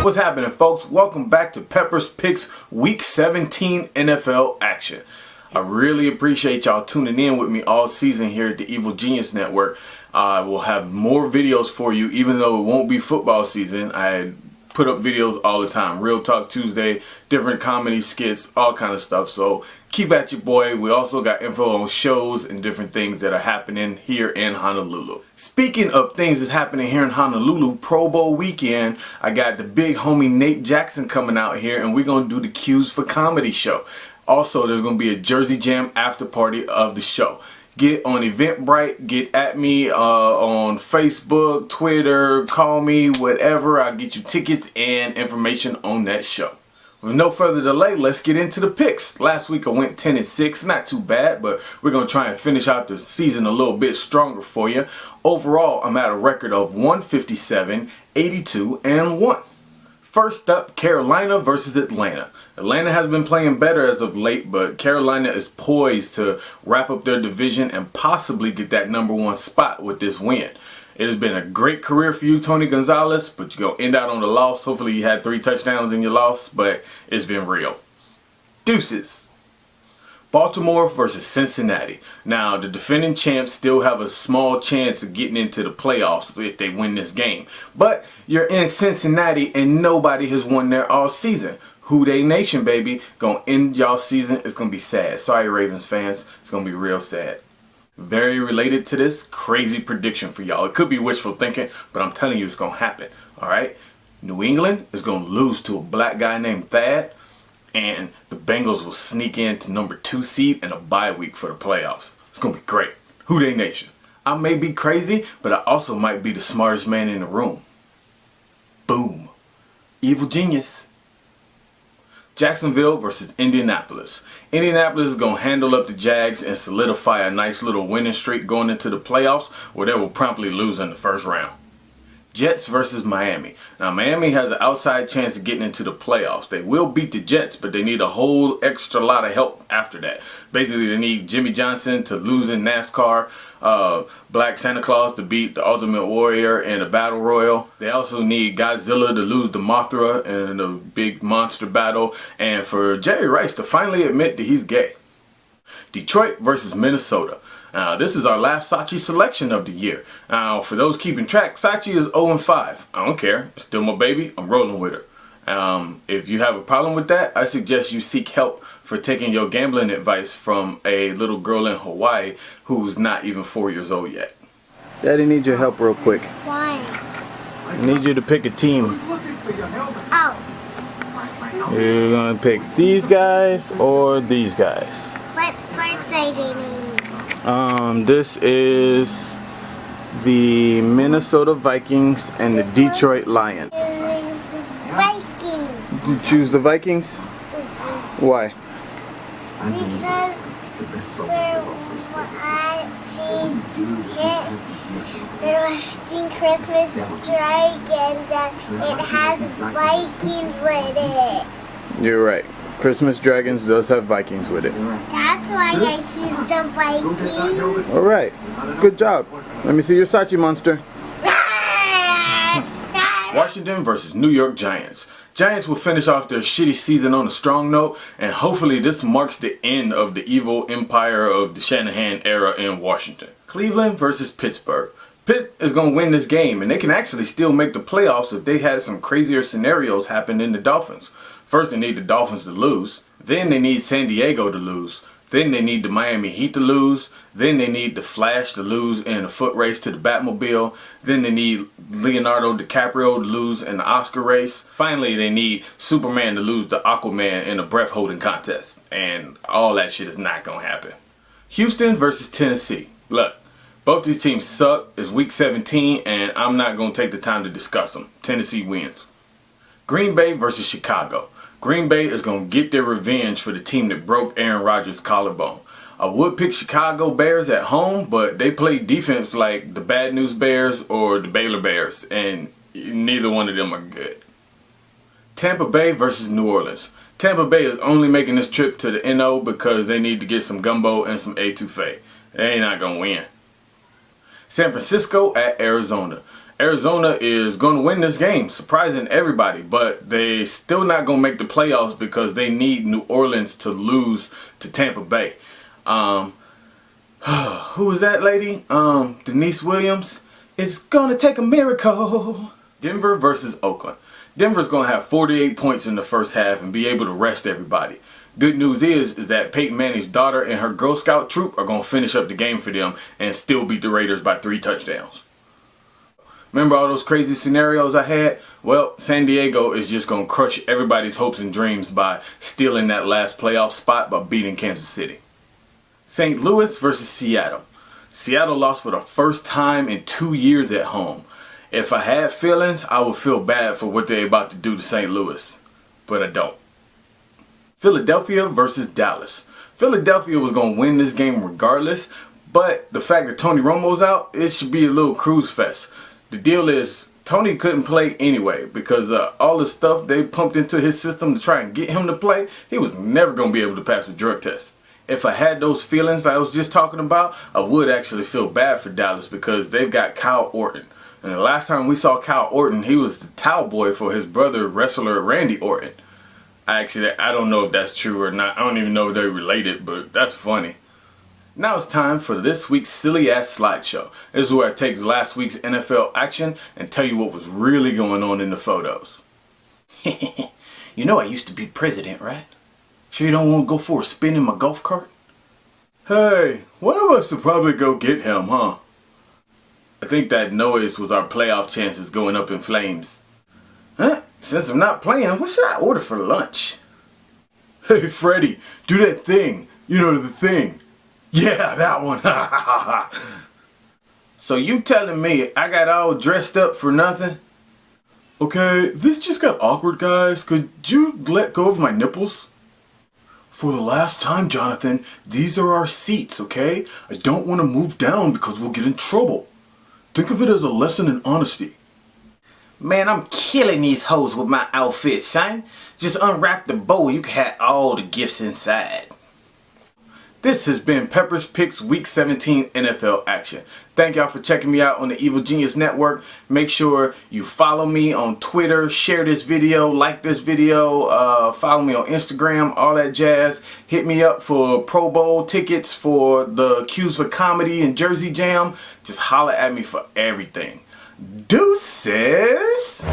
What's happening, folks? Welcome back to Pepper's Picks Week 17 NFL action. I really appreciate y'all tuning in with me all season here at the Evil Genius Network. I will have more videos for you, even though it won't be football season. I put up videos all the time. Real Talk Tuesday, different comedy skits, all kind of stuff. So keep at your boy. We also got info on shows and different things that are happening here in Honolulu. Speaking of things that's happening here in Honolulu, Pro Bowl weekend, I got the big homie Nate Jackson coming out here, and we're going to do the Q's for Comedy show. Also, there's going to be a Jersey Jam after party of the show. Get on Eventbrite, get at me on Facebook, Twitter, call me, whatever. I'll get you tickets and information on that show. With no further delay, let's get into the picks. Last week I went 10-6, not too bad, but we're going to try and finish out the season a little bit stronger for you. Overall, I'm at a record of 157, 82, and 1. First up, Carolina versus Atlanta. Atlanta has been playing better as of late, but Carolina is poised to wrap up their division and possibly get that #1 spot with this win. It has been a great career for you, Tony Gonzalez, but you're going to end out on a loss. Hopefully you had 3 touchdowns in your loss, but it's been real. Deuces. Baltimore versus Cincinnati. Now, the defending champs still have a small chance of getting into the playoffs if they win this game. But you're in Cincinnati and nobody has won there all season. Who Dey Nation, baby. Gonna end y'all season. It's gonna be sad. Sorry, Ravens fans. It's gonna be real sad. Very related to this, crazy prediction for y'all. It could be wishful thinking, but I'm telling you it's gonna happen. Alright? New England is gonna lose to a black guy named Thad. And the Bengals will sneak into #2 seed and a bye week for the playoffs. It's going to be great. Who Dey Nation? I may be crazy, but I also might be the smartest man in the room. Boom. Evil Genius. Jacksonville versus Indianapolis. Indianapolis is going to handle up the Jags and solidify a nice little winning streak going into the playoffs, where they will promptly lose in the first round. Jets versus Miami. Now, Miami has an outside chance of getting into the playoffs. They will beat the Jets, but they need a whole extra lot of help after that. Basically, they need Jimmy Johnson to lose in NASCAR, Black Santa Claus to beat the Ultimate Warrior in a battle royal. They also need Godzilla to lose to Mothra in a big monster battle, and for Jerry Rice to finally admit that he's gay. Detroit versus Minnesota. This is our last Sachi selection of the year. Now, for those keeping track, Sachi is 0-5. I don't care. It's still my baby. I'm rolling with her. If you have a problem with that, I suggest you seek help for taking your gambling advice from a little girl in Hawaii who's not even 4 years old yet. Daddy needs your help real quick. Why? I need you to pick a team. Oh. You're going to pick these guys or these guys. What sports are they naming? This is the Minnesota Vikings and the Detroit Lions. Vikings. You choose the Vikings? Why? Because we're watching Christmas Dragons and it has Vikings with it. You're right. Christmas Dragons does have Vikings with it. That's why I choose the Vikings. Alright. Good job. Let me see your Sachi monster. Washington versus New York Giants. Giants will finish off their shitty season on a strong note, and hopefully this marks the end of the evil empire of the Shanahan era in Washington. Cleveland versus Pittsburgh. Pitt is going to win this game, and they can actually still make the playoffs if they had some crazier scenarios happen than the Dolphins. First, they need the Dolphins to lose. Then they need San Diego to lose. Then they need the Miami Heat to lose. Then they need the Flash to lose in a foot race to the Batmobile. Then they need Leonardo DiCaprio to lose in the Oscar race. Finally, they need Superman to lose to Aquaman in a breath holding contest. And all that shit is not going to happen. Houston versus Tennessee. Look, both these teams suck. It's week 17 and I'm not going to take the time to discuss them. Tennessee wins. Green Bay versus Chicago. Green Bay is going to get their revenge for the team that broke Aaron Rodgers' collarbone. I would pick Chicago Bears at home, but they play defense like the Bad News Bears or the Baylor Bears, and neither one of them are good. Tampa Bay versus New Orleans. Tampa Bay is only making this trip to the NO because they need to get some gumbo and some etouffee. They ain't not going to win. San Francisco at Arizona. Arizona is going to win this game, surprising everybody, but they still not going to make the playoffs because they need New Orleans to lose to Tampa Bay. Who was that lady? Denise Williams. It's going to take a miracle. Denver versus Oakland. Denver's going to have 48 points in the first half and be able to rest everybody. Good news is that Peyton Manning's daughter and her Girl Scout troop are going to finish up the game for them and still beat the Raiders by 3 touchdowns. Remember all those crazy scenarios I had? Well, San Diego is just going to crush everybody's hopes and dreams by stealing that last playoff spot by beating Kansas City. St. Louis versus Seattle. Seattle lost for the first time in 2 years at home. If I had feelings, I would feel bad for what they're about to do to St. Louis. But I don't. Philadelphia versus Dallas. Philadelphia was going to win this game regardless, but the fact that Tony Romo's out, it should be a little cruise fest. The deal is, Tony couldn't play anyway because all the stuff they pumped into his system to try and get him to play, he was never going to be able to pass a drug test. If I had those feelings that I was just talking about, I would actually feel bad for Dallas because they've got Kyle Orton. And the last time we saw Kyle Orton, he was the towel boy for his brother wrestler Randy Orton. I don't know if that's true or not. I don't even know if they're related, but that's funny. Now it's time for this week's silly ass slideshow. This is where I take last week's NFL action and tell you what was really going on in the photos. You know I used to be president, right? Sure you don't want to go for a spin in my golf cart? Hey, one of us should probably go get him, huh? I think that noise was our playoff chances going up in flames. Huh? Since I'm not playing, what should I order for lunch? Hey Freddy, do that thing. You know the thing. Yeah, that one. So you telling me I got all dressed up for nothing? Okay, this just got awkward, guys. Could you let go of my nipples? For the last time, Jonathan, these are our seats, okay? I don't want to move down because we'll get in trouble. Think of it as a lesson in honesty. Man, I'm killing these hoes with my outfit, son. Just unwrap the bow, you can have all the gifts inside. This has been Pepper's Picks Week 17 NFL action. Thank y'all for checking me out on the Evil Genius Network. Make sure you follow me on Twitter, share this video, like this video, follow me on Instagram, all that jazz. Hit me up for Pro Bowl tickets for the Q's for Comedy and Jersey Jam. Just holler at me for everything. Deuces!